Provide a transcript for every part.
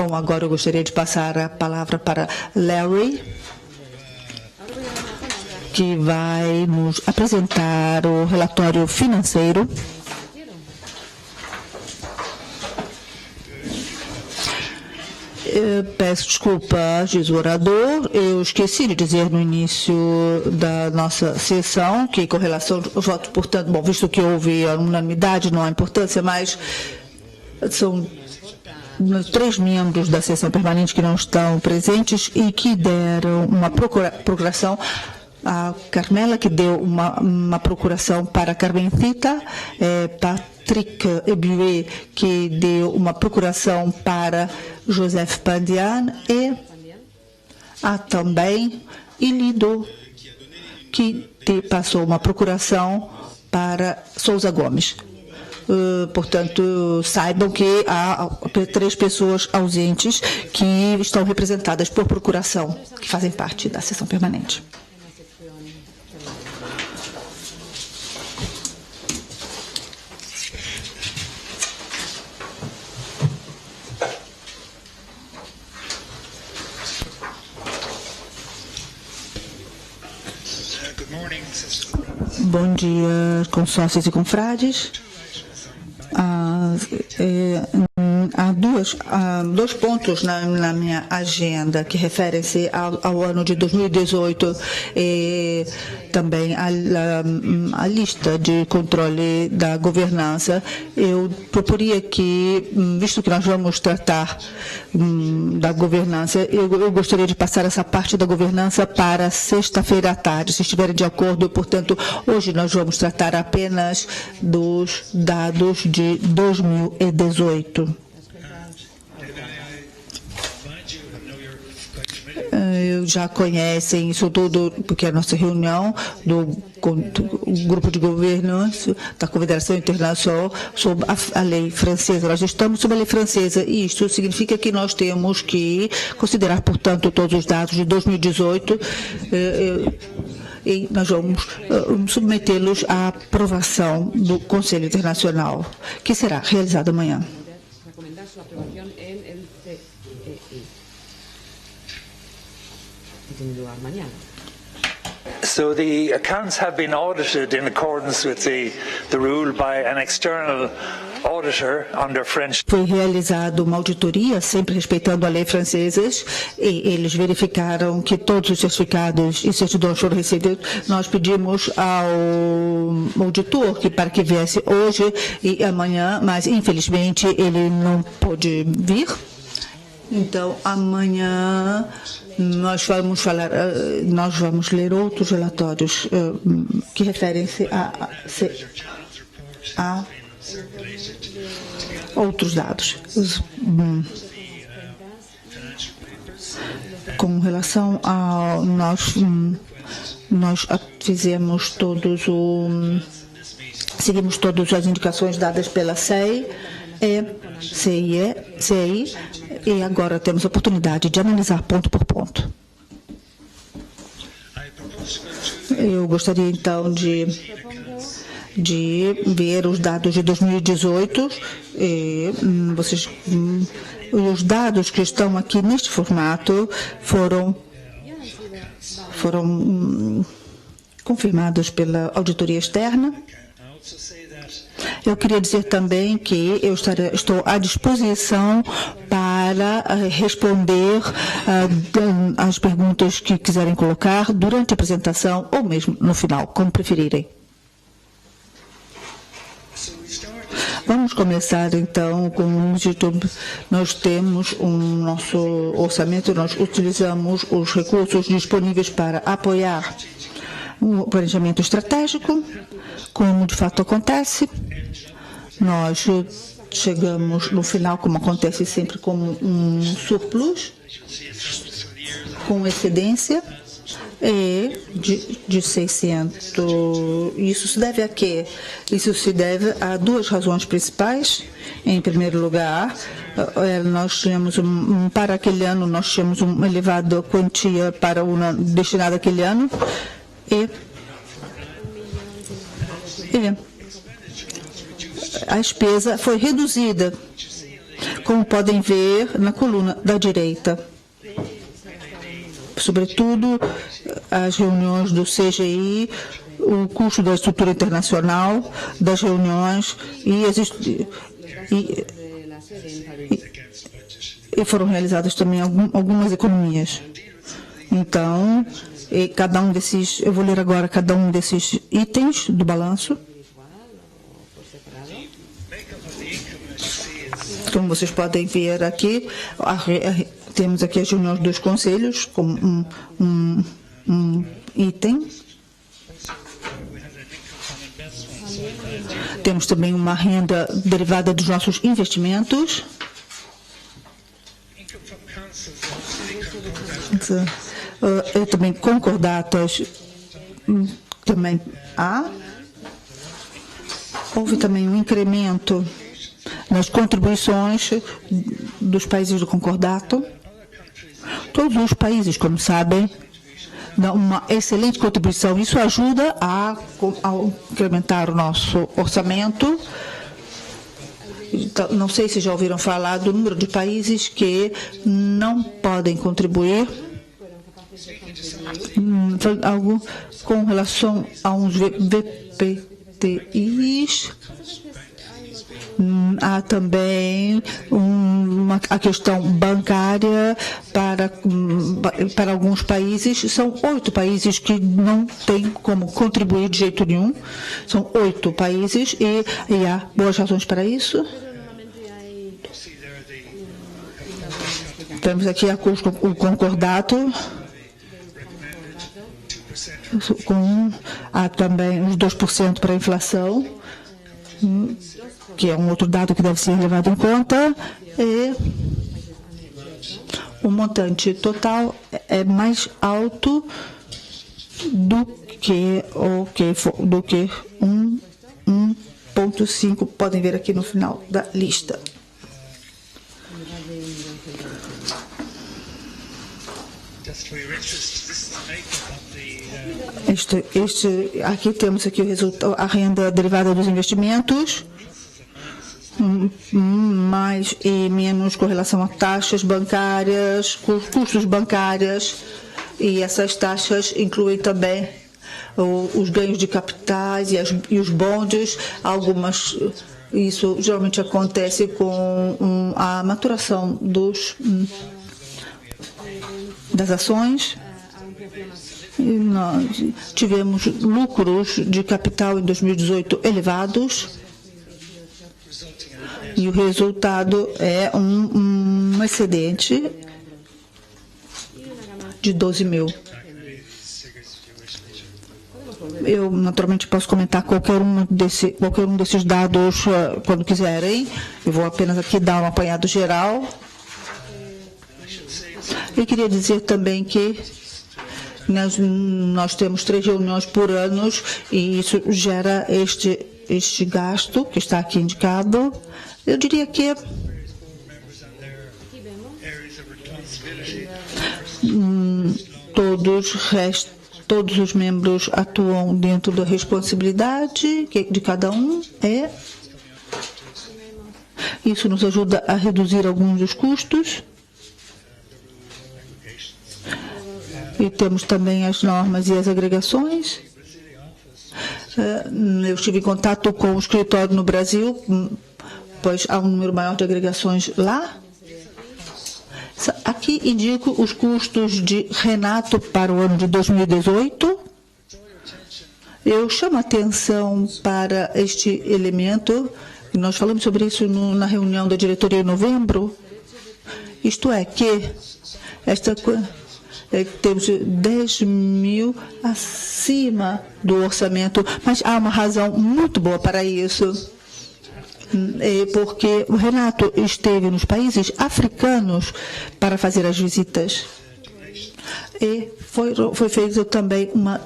Bom, agora eu gostaria de passar a palavra para Larry, que vai nos apresentar o relatório financeiro. Eu peço desculpas, diz o orador. Eu esqueci de dizer no início da nossa sessão que, com relação ao voto, portanto, bom, visto que houve a unanimidade, não há importância, mas são 3 membros da sessão permanente que não estão presentes e que deram uma procuração. A Carmela, que deu uma procuração para Carmencita, Patrick Ebué, que deu uma procuração para Joseph Pandian, e há também Ilido, que passou uma procuração para Souza Gomes. Portanto, saibam que há 3 pessoas ausentes que estão representadas por procuração, que fazem parte da sessão permanente. Bom dia, consórcios e confrades. Há 2 pontos na minha agenda que referem-se ao ano de 2018 e também a lista de controle da governança. Eu proporia que, visto que nós vamos tratar da governança, eu gostaria de passar essa parte da governança para sexta-feira à tarde, se estiverem de acordo. Portanto, hoje nós vamos tratar apenas dos dados de 2018. Já conhecem isso tudo, porque a nossa reunião do grupo de governança da Confederação Internacional sobre a lei francesa. Nós estamos sobre a lei francesa e isso significa que nós temos que considerar, portanto, todos os dados de 2018 e nós vamos submetê-los à aprovação do Conselho Internacional, que será realizado amanhã. So the accounts have been audited in accordance with the rule by an external auditor under French. Foi realizada uma auditoria, sempre respeitando a lei francesa, e eles verificaram que todos os certificados e certidões foram recebidos. Nós pedimos ao auditor para que viesse hoje e amanhã, mas infelizmente ele não pôde vir. Então, amanhã nós vamos ler outros relatórios que referem-se a outros dados. Com relação a nós seguimos todas as indicações dadas pela CEI e agora temos a oportunidade de analisar ponto por ponto. Eu gostaria então de ver os dados de 2018 e os dados que estão aqui neste formato foram confirmados pela auditoria externa. Eu queria dizer também que eu estou à disposição para responder as perguntas que quiserem colocar durante a apresentação ou mesmo no final, como preferirem. Vamos começar então com o YouTube. Nós temos o nosso orçamento, nós utilizamos os recursos disponíveis para apoiar o planejamento estratégico, como de fato acontece. Nós chegamos no final, como acontece sempre, com um surplus, com excedência de 600. Isso se deve a quê? Isso se deve a 2 razões principais. Em primeiro lugar, nós tínhamos para aquele ano, nós tínhamos uma elevada quantia para destinada àquele ano e a despesa foi reduzida como podem ver na coluna da direita. Sobretudo, as reuniões do CGI, o custo da estrutura internacional, das reuniões e foram realizadas também algumas economias. Então, cada um desses, eu vou ler agora cada um desses itens do balanço. Como vocês podem ver aqui, temos aqui as reuniões dos conselhos como um item. Temos também uma renda derivada dos nossos investimentos. E também concordatas também há. Houve também um incremento nas contribuições dos países do concordato. Todos os países, como sabem, dão uma excelente contribuição. Isso ajuda a incrementar o nosso orçamento. Então, não sei se já ouviram falar do número de países que não podem contribuir. Algo com relação a uns VPTIs. Há também a questão bancária para alguns países. São 8 países que não têm como contribuir de jeito nenhum. São 8 países e há boas razões para isso. Temos aqui o concordato. Há também os 2% para a inflação, que é um outro dado que deve ser levado em conta, e o montante total é mais alto do que 1,5, podem ver aqui no final da lista. Aqui temos aqui o resultado, a renda derivada dos investimentos, mais e menos com relação a taxas bancárias, custos bancários, e essas taxas incluem também os ganhos de capitais e os bondes. Isso geralmente acontece com a maturação das ações. E nós tivemos lucros de capital em 2018 elevados, e o resultado é um excedente de 12 mil. Eu, naturalmente, posso comentar qualquer um desses dados quando quiserem. Eu vou apenas aqui dar um apanhado geral. Eu queria dizer também que nós temos 3 reuniões por ano e isso gera este gasto que está aqui indicado. Eu diria que todos os membros atuam dentro da responsabilidade de cada um. Isso nos ajuda a reduzir alguns dos custos. E temos também as normas e as agregações. Eu estive em contato com o escritório no Brasil, pois há um número maior de agregações lá. Aqui indico os custos de Renato para o ano de 2018. Eu chamo a atenção para este elemento, e nós falamos sobre isso na reunião da diretoria em novembro. Isto é que temos 10 mil acima do orçamento, mas há uma razão muito boa para isso. Porque o Renato esteve nos países africanos para fazer as visitas. E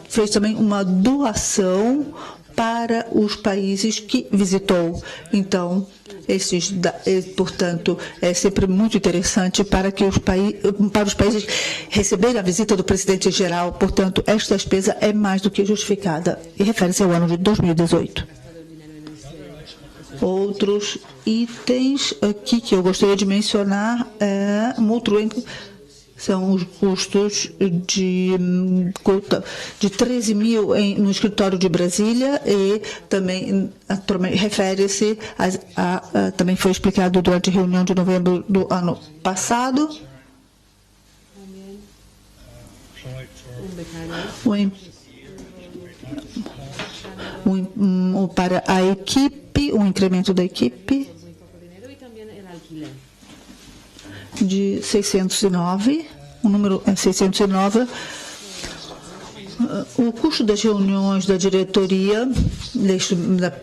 fez também uma doação para os países que visitou. Então, portanto, é sempre muito interessante para os países receberem a visita do presidente geral. Portanto, esta despesa é mais do que justificada e refere-se ao ano de 2018. Outros itens aqui que eu gostaria de mencionar um outro são os custos de 13 mil no escritório de Brasília e também refere-se também foi explicado durante a reunião de novembro do ano passado. Para a equipe, um incremento da equipe de 609, o número é 609. O custo das reuniões da diretoria,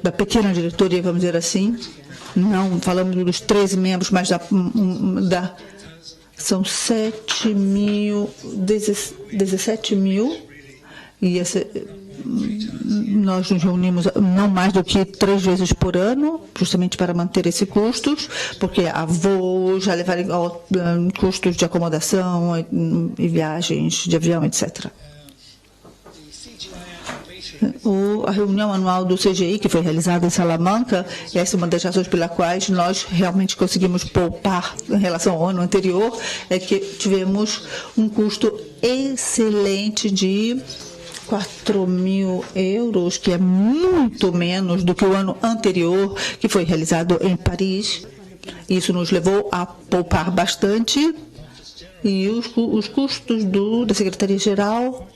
da pequena diretoria, vamos dizer assim, não falamos dos 13 membros, mas são 17 mil, e nós nos reunimos não mais do que 3 vezes por ano, justamente para manter esses custos, porque há voos, já levarem custos de acomodação e viagens de avião, etc. A reunião anual do CGI, que foi realizada em Salamanca, essa é uma das razões pelas quais nós realmente conseguimos poupar em relação ao ano anterior, é que tivemos um custo excelente de 4 mil euros, que é muito menos do que o ano anterior, que foi realizado em Paris. Isso nos levou a poupar bastante. E os custos da Secretaria-Geral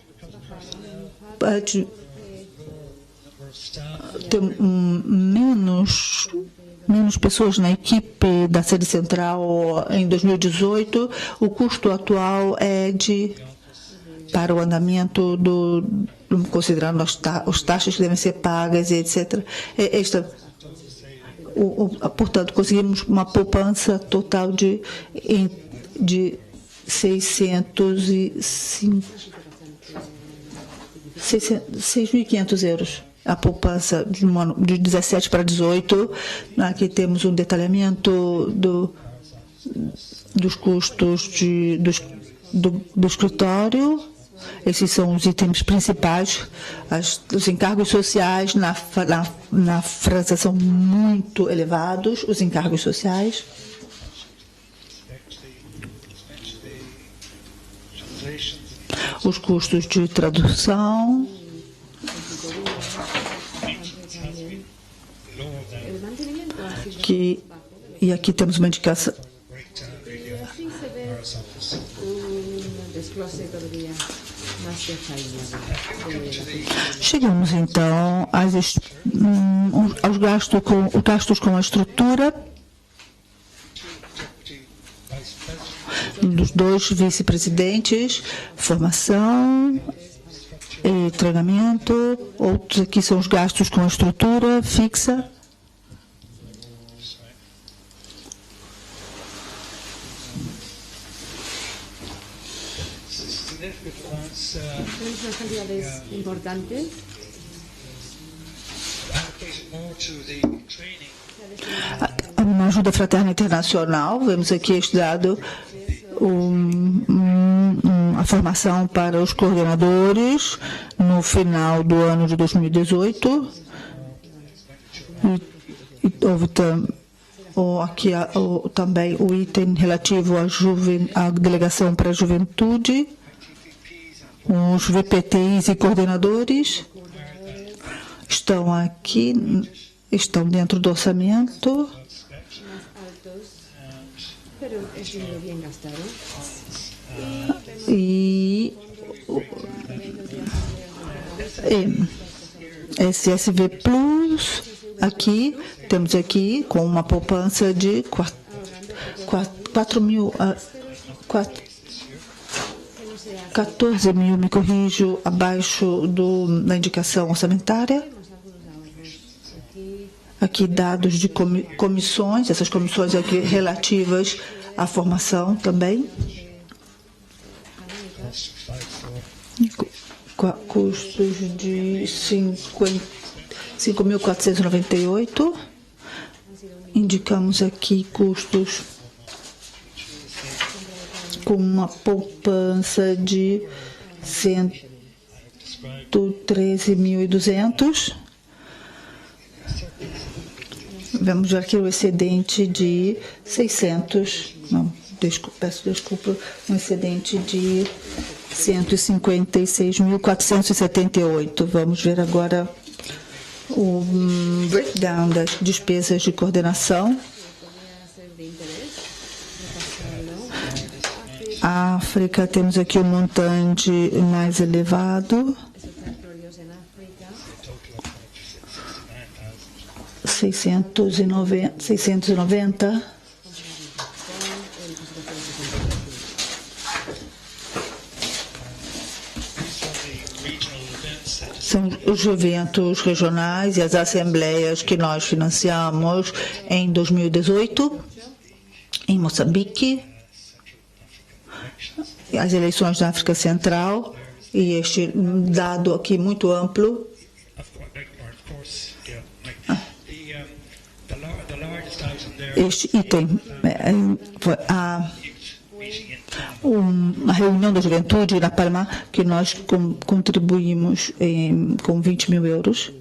tem menos pessoas na equipe da sede central em 2018. O custo atual é para o andamento considerando as taxas que devem ser pagas, etc. Portanto, conseguimos uma poupança total de 6.500 euros. A poupança de 17 para 18. Aqui temos um detalhamento dos custos do escritório. Esses são os itens principais. Os encargos sociais na França são muito elevados, os encargos sociais. Os custos de tradução. E aqui temos uma indicação. Chegamos então aos gastos com a estrutura dos 2 vice-presidentes, formação e treinamento. Outros aqui são os gastos com a estrutura fixa. Unas cantidades importantes. Uma ajuda fraterna internacional. Vemos aqui estudado a formação para os coordenadores no final do ano de 2018. E houve também o item relativo à delegação para a juventude. Os VPTIs e coordenadores estão aqui, estão dentro do orçamento. E SSV Plus, temos aqui com uma poupança de 14 mil, me corrijo, abaixo da indicação orçamentária. Aqui dados de comissões, essas comissões aqui relativas à formação também. Custos de 5.498. Indicamos aqui custos com uma poupança de 113.200. Vamos ver aqui o excedente de 600, não, peço desculpa, um excedente de 156.478. Vamos ver agora o breakdown das despesas de coordenação. África, temos aqui o montante mais elevado. 690. São os eventos regionais e as assembleias que nós financiamos em 2018, em Moçambique, as eleições da África Central, e este dado aqui muito amplo. Este item foi a reunião da juventude na Panamá, que nós contribuímos com 20 mil euros.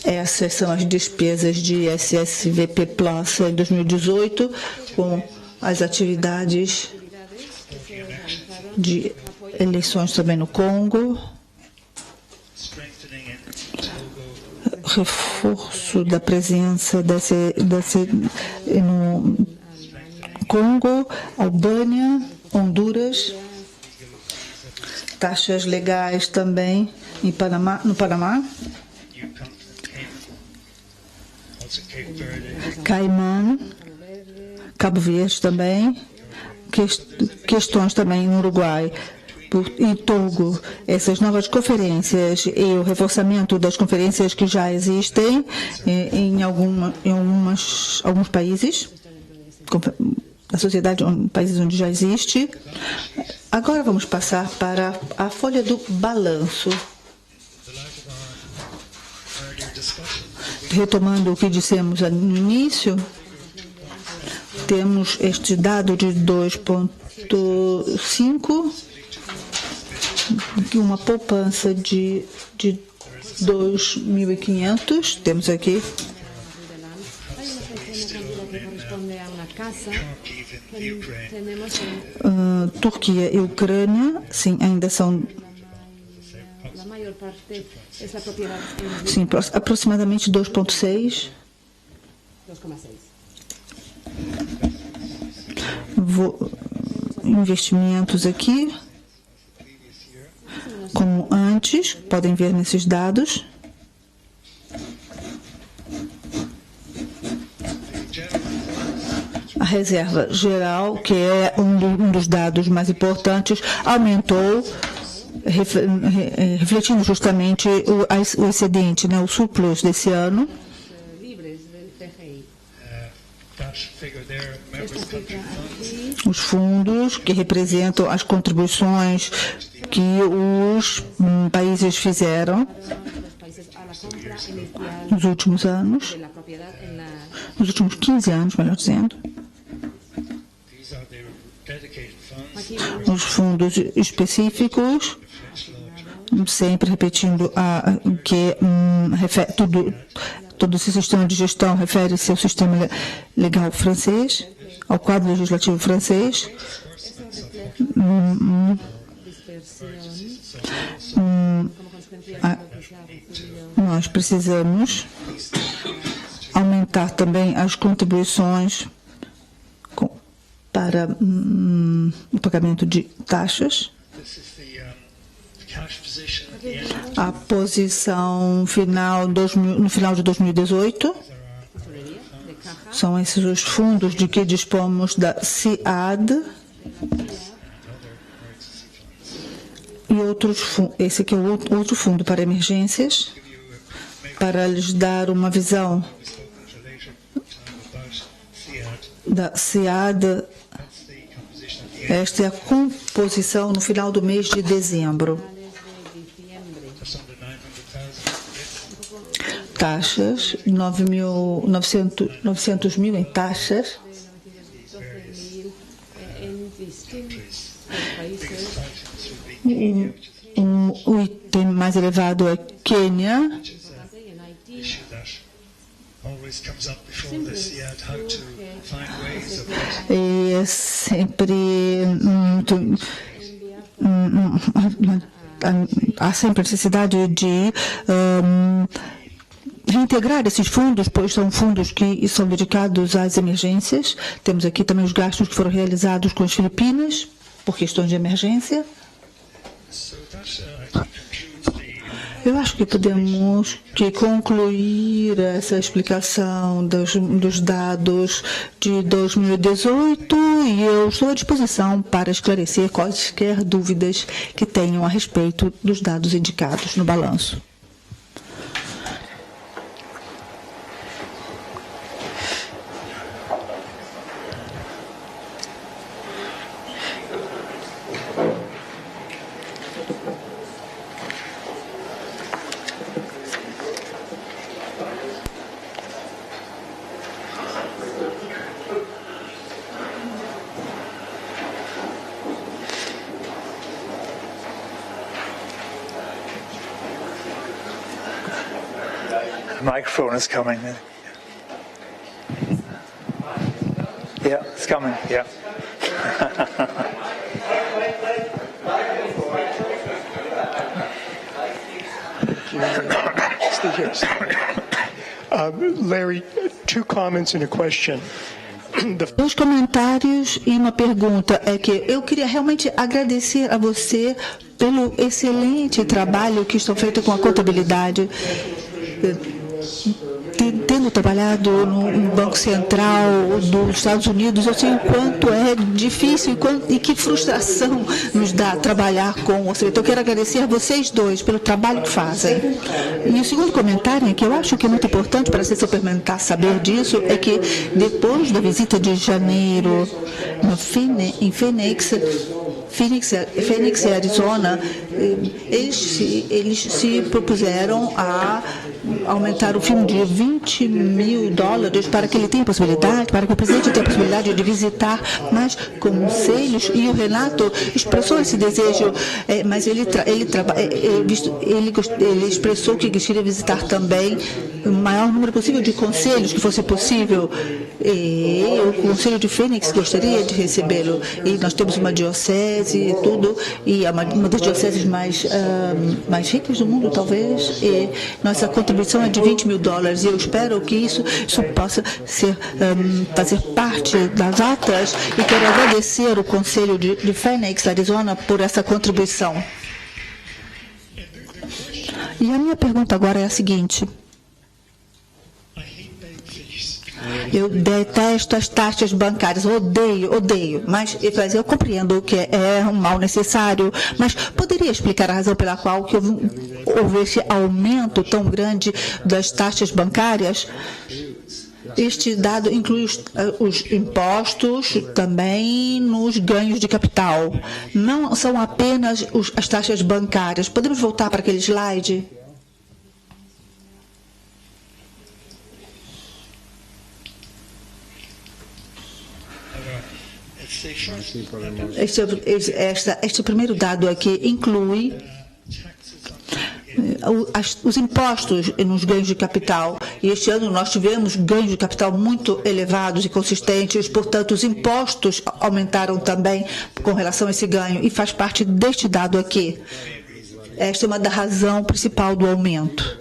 Essas são as despesas de SSVP Plus em 2018, com as atividades de eleições também no Congo, reforço da presença no Congo, Albânia, Honduras, taxas legais também no Panamá, Caimã, Cabo Verde também, questões também no Uruguai e Togo. Essas novas conferências e o reforçamento das conferências que já existem em alguns países, a sociedade, países onde já existe. Agora vamos passar para a folha do balanço. Retomando o que dissemos no início, temos este dado de 2,5, uma poupança de 2.500, temos aqui. Turquia e Ucrânia, sim, ainda são. Sim, aproximadamente 2,6. Investimentos aqui, como antes, podem ver nesses dados. A reserva geral, que é um dos dados mais importantes, aumentou, refletindo justamente o excedente, né, o surplus desse ano. Os fundos que representam as contribuições que os países fizeram nos últimos anos, nos últimos 15 anos, melhor dizendo. Os fundos específicos, sempre repetindo que todo esse sistema de gestão refere-se ao sistema legal francês, ao quadro legislativo francês. Nós precisamos aumentar também as contribuições para o pagamento de taxas. A posição final no final de 2018 são esses os fundos de que dispomos da CIAD e esse aqui é o outro fundo para emergências, para lhes dar uma visão da CIAD. Esta é a composição no final do mês de dezembro. Taxas, 900 mil em taxas. O item mais elevado é Quênia. issue that always comes up before this yet, how to find ways of É sempre muito. Há sempre a necessidade de reintegrar esses fundos, pois são fundos que são dedicados às emergências. Temos aqui também os gastos que foram realizados com as Filipinas, por questões de emergência. so that concludes the Eu acho que podemos concluir essa explicação dos dados de 2018 e eu estou à disposição para esclarecer quaisquer dúvidas que tenham a respeito dos dados indicados no balanço. The microphone is coming. Yeah, it's coming. Yeah. Larry, two comments and a question. Dois comentários e uma pergunta. É que eu queria realmente agradecer a você pelo excelente trabalho que estão feito com a contabilidade. Tendo trabalhado no Banco Central dos Estados Unidos, eu sei o quanto é difícil e que frustração nos dá trabalhar com o orçamento. Eu quero agradecer a vocês dois pelo trabalho que fazem. E o segundo comentário, que eu acho que é muito importante para a sessão parlamentar saber disso, é que depois da visita de janeiro em Phoenix e Arizona, eles se propuseram a aumentar o fundo de $20 mil para que ele tenha a possibilidade, para que o presidente tenha a possibilidade de visitar mais conselhos, e o Renato expressou esse desejo, mas ele expressou que queria visitar também o maior número possível de conselhos que fosse possível, e o Conselho de Phoenix gostaria de recebê-lo, e nós temos uma diocese e tudo, e é uma das dioceses mais ricas do mundo, talvez, e nossa contribuição é de $20 mil, e eu espero que isso possa fazer parte das atas, e quero agradecer o Conselho de Phoenix, Arizona, por essa contribuição. E a minha pergunta agora é a seguinte. Eu detesto as taxas bancárias, odeio, mas eu compreendo que é um mal necessário, mas poderia explicar a razão pela qual que houve esse aumento tão grande das taxas bancárias? Este dado inclui os impostos também nos ganhos de capital. Não são apenas as taxas bancárias. Podemos voltar para aquele slide? Este primeiro dado aqui inclui os impostos nos ganhos de capital, e este ano nós tivemos ganhos de capital muito elevados e consistentes, portanto os impostos aumentaram também com relação a esse ganho, e faz parte deste dado aqui. Esta é uma da razão principal do aumento.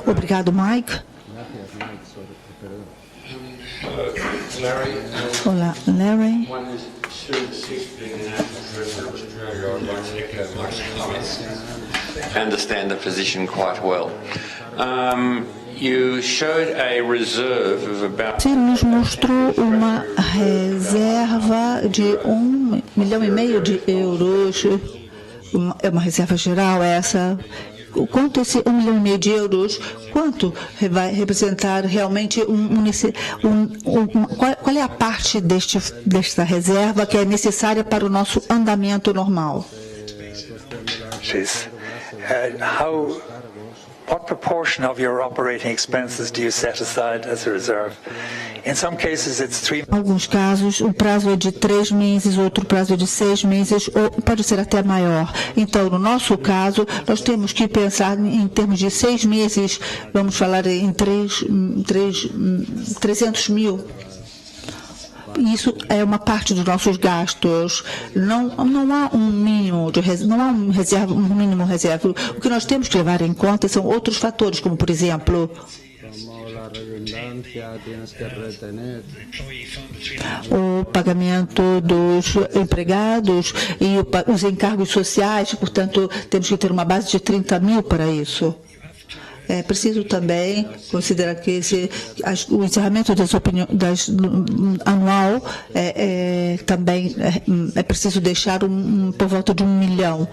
Obrigado, Mike. Olá, Larry. I understand the position quite well. You showed a reserve of about... Você nos mostrou uma reserva de €1,5 milhão. É uma reserva geral essa? Quanto esse €1,5 milhão, quanto vai representar realmente qual é a parte desta reserva que é necessária para o nosso andamento normal? what proportion of your operating expenses do you set aside as a reserve? In some cases, it's 3 Em alguns casos, o prazo é de 3 meses, outro prazo é de 6 meses, ou pode ser até maior. Então, no nosso caso, nós temos que pensar em termos de 6 meses, vamos falar em 300 mil. Isso é uma parte dos nossos gastos. Não há um mínimo de não há um mínimo reserva. O que nós temos que levar em conta são outros fatores, como por exemplo o pagamento dos empregados e os encargos sociais. Portanto, temos que ter uma base de 30 mil para isso. É preciso também considerar que o encerramento anual também é preciso deixar por volta de 1 milhão.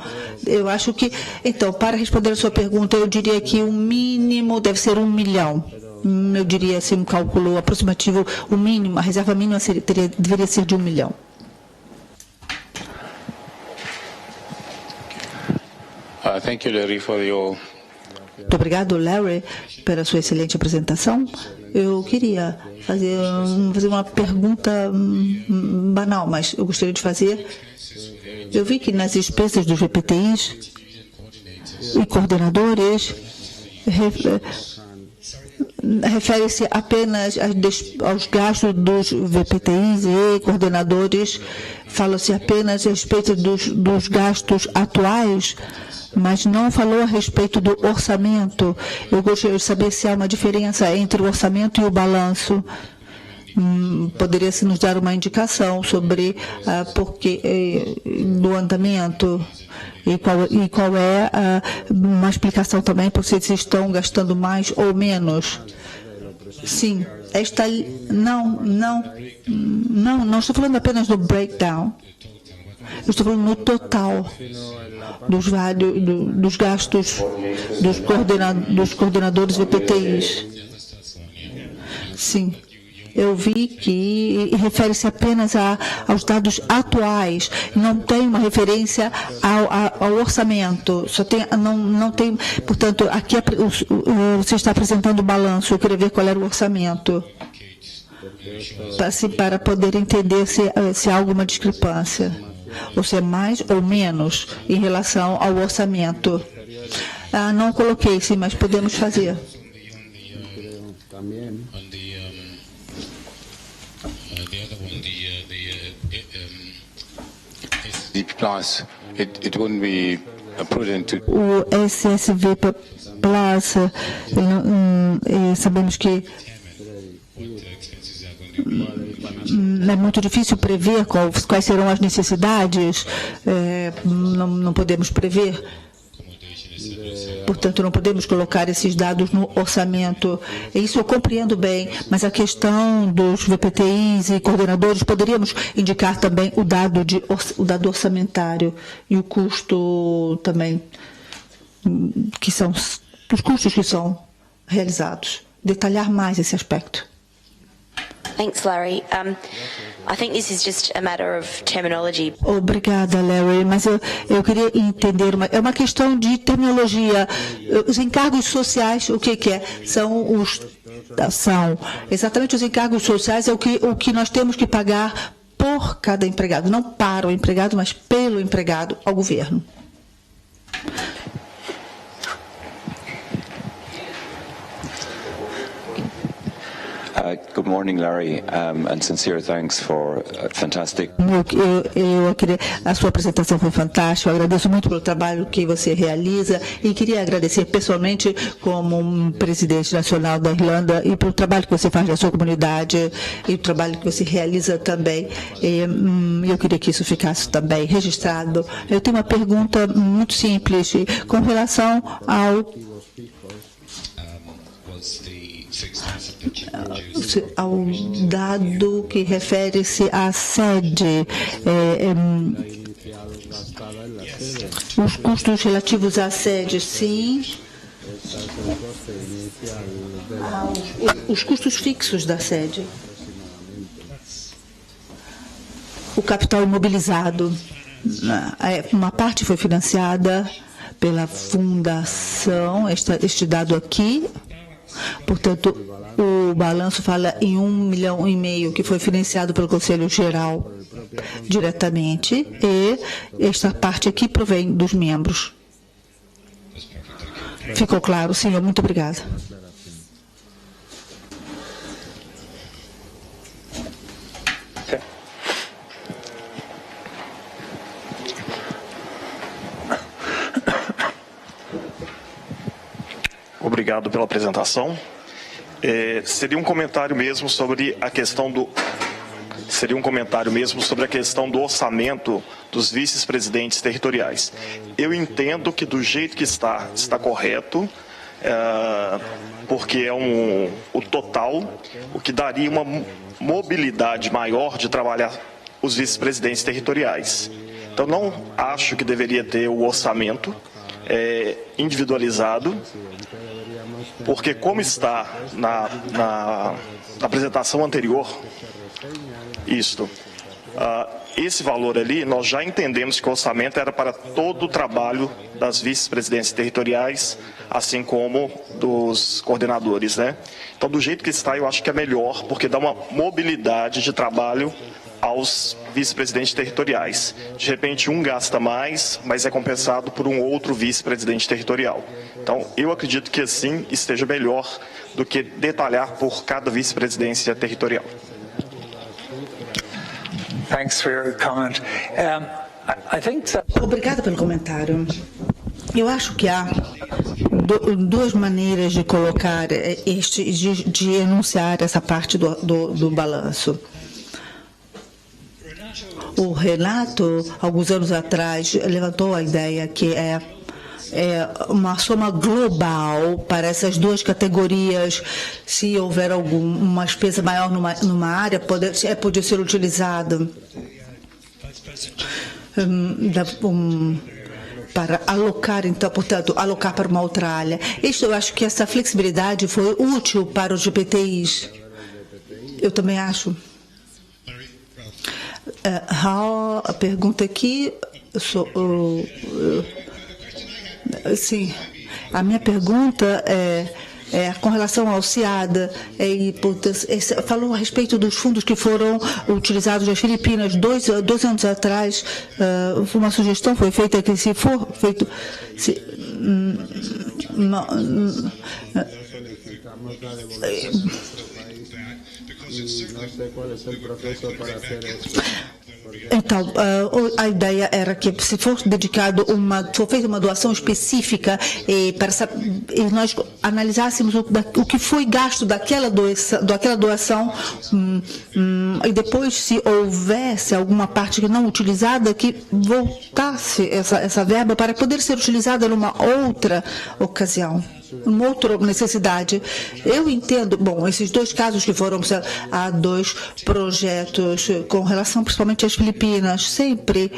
Eu acho que, então, para responder a sua pergunta, eu diria que o mínimo deve ser 1 milhão. Eu diria assim, um cálculo aproximativo, o mínimo, a reserva mínima deveria ser de 1 milhão. Thank you, Larry, for your... Muito obrigado, Larry, pela sua excelente apresentação. Eu queria fazer uma pergunta banal, mas eu gostaria de fazer. Eu vi que nas despesas dos VPTIs e coordenadores refere-se apenas aos gastos dos VPTIs e coordenadores, fala-se apenas a respeito dos gastos atuais, mas não falou a respeito do orçamento. Eu gostaria de saber se há uma diferença entre o orçamento e o balanço. Poderia-se nos dar uma indicação sobre porquê do andamento e qual é uma explicação também por se eles estão gastando mais ou menos. Sim, não estou falando apenas do breakdown. Eu estou falando no total dos gastos dos coordenadores VPTIs. Sim. Eu vi que refere-se apenas aos dados atuais, não tem uma referência ao orçamento, não tem, portanto, aqui você está apresentando o balanço, eu queria ver qual era o orçamento, para poder entender se há alguma discrepância, ou se é mais ou menos em relação ao orçamento. Não coloquei, sim, mas podemos fazer. Plus, it wouldn't be prudent to... O SSV Plus, sabemos que é muito difícil prever quais serão as necessidades, não podemos prever. Portanto, não podemos colocar esses dados no orçamento. Isso eu compreendo bem, mas a questão dos VPTIs e coordenadores, poderíamos indicar também o dado orçamentário e o custo também, os custos que são realizados. Detalhar mais esse aspecto. Thanks, Larry. I think this is just a matter of terminology. Obrigada, Larry, mas eu queria entender, é uma questão de terminologia. Os encargos sociais, o que é? São exatamente os encargos sociais, é o que nós temos que pagar por cada empregado, não para o empregado, mas pelo empregado ao governo. Good morning, Larry, and sincere thanks for fantastic. A sua apresentação foi fantástica. Eu agradeço muito pelo trabalho que você realiza e queria agradecer pessoalmente como um presidente nacional da Irlanda e pelo trabalho que você faz na sua comunidade e o trabalho que você realiza também. Eu queria que isso ficasse também registrado. Eu tenho uma pergunta muito simples com relação ao dado que refere-se à sede, os custos relativos à sede, sim, os custos fixos da sede, o capital imobilizado, uma parte foi financiada pela fundação, este dado aqui. Portanto, o balanço fala em 1,5 milhão que foi financiado pelo Conselho Geral diretamente, e esta parte aqui provém dos membros. Ficou claro, senhor? Muito obrigada. Obrigado pela apresentação. Seria um comentário mesmo sobre a questão do orçamento dos vice-presidentes territoriais. Eu entendo que do jeito que está correto, porque é o total, o que daria uma mobilidade maior de trabalhar os vice-presidentes territoriais. Então, não acho que deveria ter o orçamento individualizado, porque como está na apresentação anterior, esse valor ali, nós já entendemos que o orçamento era para todo o trabalho das vice-presidências territoriais, assim como dos coordenadores, né? Então, do jeito que está, eu acho que é melhor, porque dá uma mobilidade de trabalho aos vice-presidentes territoriais. De repente, um gasta mais, mas é compensado por um outro vice-presidente territorial. Então, eu acredito que assim esteja melhor do que detalhar por cada vice-presidência territorial. Thanks for your comment. I think that... Obrigada pelo comentário. Eu acho que há duas maneiras de colocar de enunciar essa parte do balanço. O Renato, alguns anos atrás, levantou a ideia que é uma soma global para essas duas categorias. Se houver uma despesa maior numa área, pode ser utilizada para alocar, então, portanto, alocar para uma outra área. Eu acho que essa flexibilidade foi útil para os GPTIs. Eu também acho. A pergunta aqui, sim, a minha pergunta é com relação ao CIAD, falou a respeito dos fundos que foram utilizados nas Filipinas. Dois anos atrás, uma sugestão foi feita que se for feito... Então, a ideia era que se for feita uma doação específica e nós analisássemos o que foi gasto daquela doação e depois, se houvesse alguma parte que não utilizada, que voltasse essa verba para poder ser utilizada numa outra ocasião, uma outra necessidade. Eu entendo, esses dois casos que foram, há dois projetos com relação principalmente às Filipinas, sempre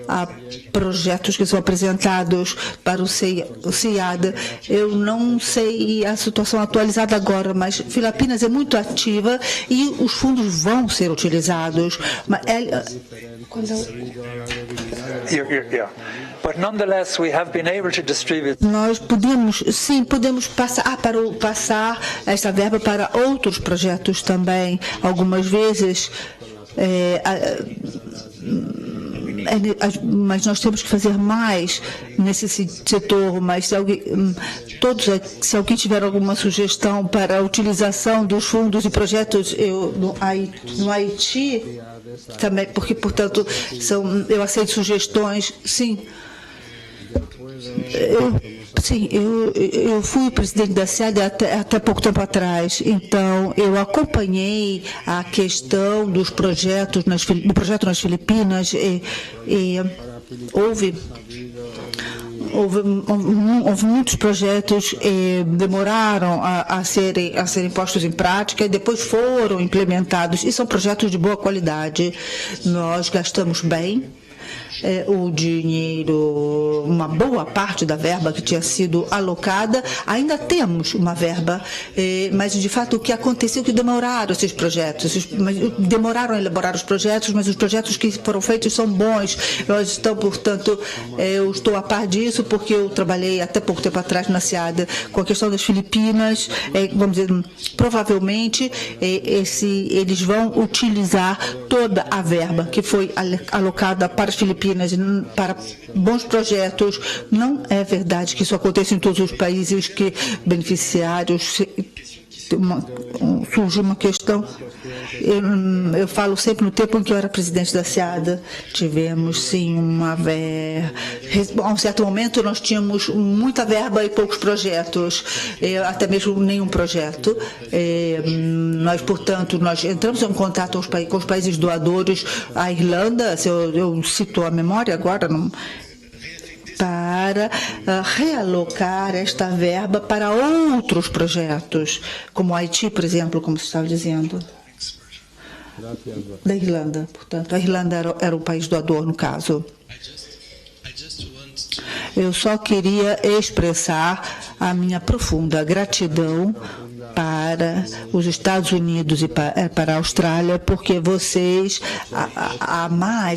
há projetos que são apresentados para o CIAD. Eu não sei a situação atualizada agora, mas Filipinas é muito ativa e os fundos vão ser utilizados. But nonetheless, we have been able to distribute. Nós podemos passar esta verba para outros projetos também. Algumas vezes, mas nós temos que fazer mais nesse setor. Mas se alguém tiver alguma sugestão para a utilização dos fundos e projetos no Haiti, também, porque, portanto, eu aceito sugestões, sim. Eu fui presidente da SEAD até pouco tempo atrás, então eu acompanhei a questão dos projetos do projeto nas Filipinas e houve muitos projetos que demoraram a serem postos em prática e depois foram implementados, e são projetos de boa qualidade. Nós gastamos bem o dinheiro, uma boa parte da verba que tinha sido alocada. Ainda temos uma verba, mas de fato o que aconteceu é que demoraram esses projetos, demoraram a elaborar os projetos, mas os projetos que foram feitos são bons. Nós estamos, portanto, eu estou a par disso porque eu trabalhei até pouco tempo atrás na SEAD com a questão das Filipinas. Vamos dizer, provavelmente eles vão utilizar toda a verba que foi alocada para as Filipinas para bons projetos. Não é verdade que isso aconteça em todos os países que beneficiários. Surge uma questão, eu falo sempre no tempo em que eu era presidente da SEAD, tivemos sim a um certo momento nós tínhamos muita verba e poucos projetos, até mesmo nenhum projeto. Nós, portanto, nós entramos em contato com os países doadores, a Irlanda, se eu cito a memória agora, para realocar esta verba para outros projetos, como Haiti, por exemplo, como você estava dizendo. Da Irlanda, portanto, a Irlanda era o país doador, no caso. Eu só queria expressar a minha profunda gratidão para os Estados Unidos e para a Austrália, porque vocês,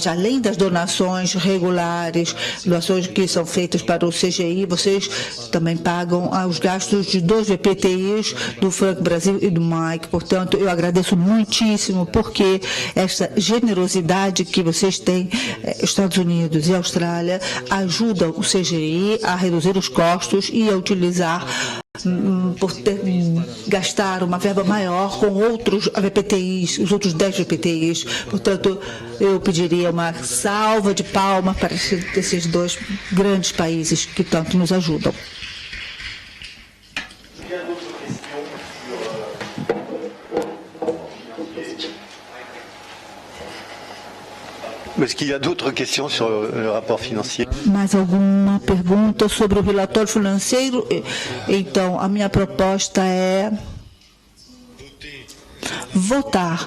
além das donações regulares, doações que são feitas para o CGI, vocês também pagam os gastos de 2 VPTIs do Franco Brasil e do Mike. Portanto, eu agradeço muitíssimo, porque essa generosidade que vocês têm, Estados Unidos e Austrália, ajudam o CGI a reduzir os custos e a utilizar por gastar uma verba maior com outros VPTIs, os outros 10 VPTIs. Portanto, eu pediria uma salva de palmas para esses dois grandes países que tanto nos ajudam. Est-ce qu'il y a d'autres questions sur le rapport financier? Mais alguma pergunta sobre o relatório financeiro? Então, a minha proposta é votar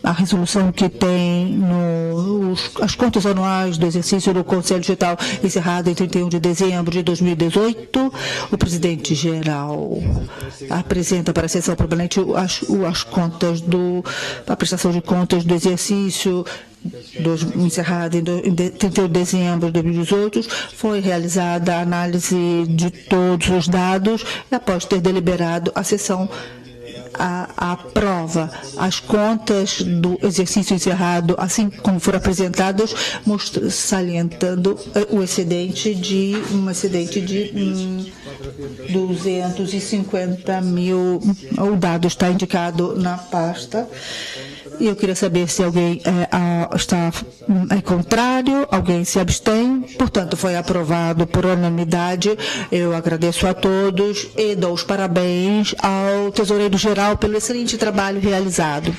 a resolução que tem as contas anuais do exercício do Conselho Digital encerrado em 31 de dezembro de 2018. O presidente-geral apresenta para a sessão permanente as contas a prestação de contas do exercício encerrado em 31 de dezembro de 2018. Foi realizada a análise de todos os dados e, após ter deliberado, a sessão aprova as contas do exercício encerrado, assim como foram apresentadas, salientando um excedente de 250 mil. O dado está indicado na pasta. E eu queria saber se alguém está contrário, alguém se abstém. Portanto, foi aprovado por unanimidade. Eu agradeço a todos e dou os parabéns ao Tesoureiro-Geral pelo excelente trabalho realizado.